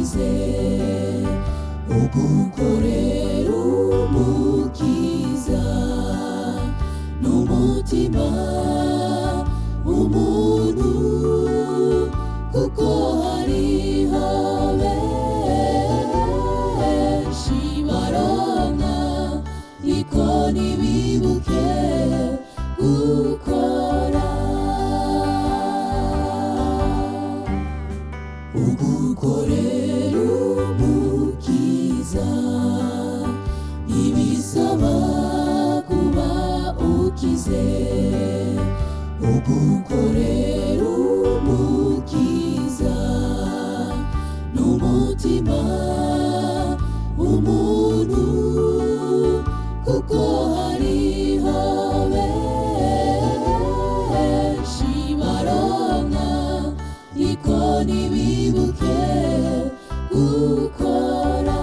ukize ugukorera umukiza n'umutima w'umuntu, kuko hariho benshi baronka niko ntibibuke gukora. Ugukorera umukiza ntibisaba kuba ukize. Ugukorera umukiza n'umutima w'umuntu, kuko hariho benshi baronka niko ntibibuke gukora.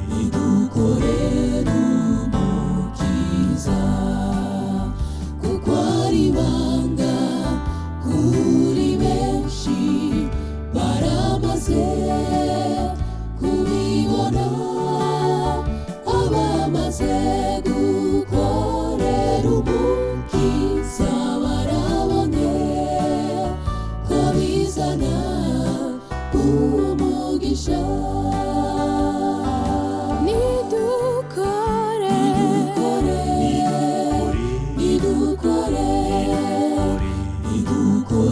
Nidukorera umukiza, kuko ari ibanga kuri benshi baramaze kubibona. Abamaze gukorera umukiza barabonye ko bizana umugisha.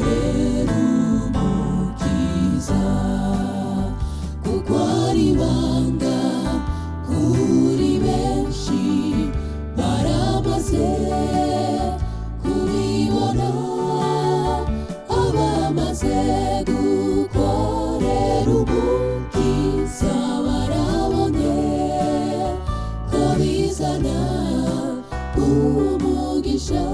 Nidukorera umukiza, kuko ari ibanga kuri benshi baramaze kubibona. Abamaze gukorera umukiza barabonye ko bizana umugisha.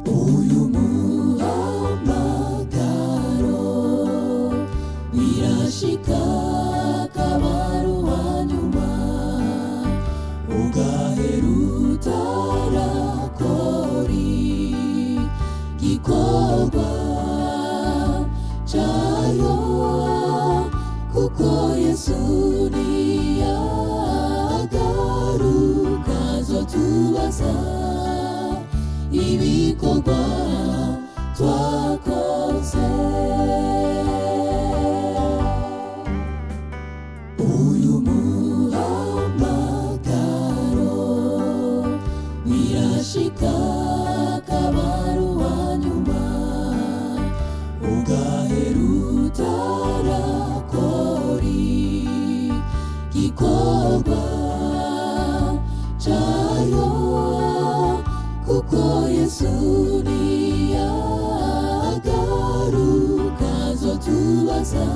Uyu muhamagaro birashika akaba ari uwa nyuma, ugahera utarakora igikorwa cayo, kuko Yesu niyagaruka azotubaza ibikorwa twakoze. Uyu muhamagaro birashika akaba ari uwa nyuma, ugahera utarakora igikorwa cayo, kuko Yesu niyagaruka azotubaza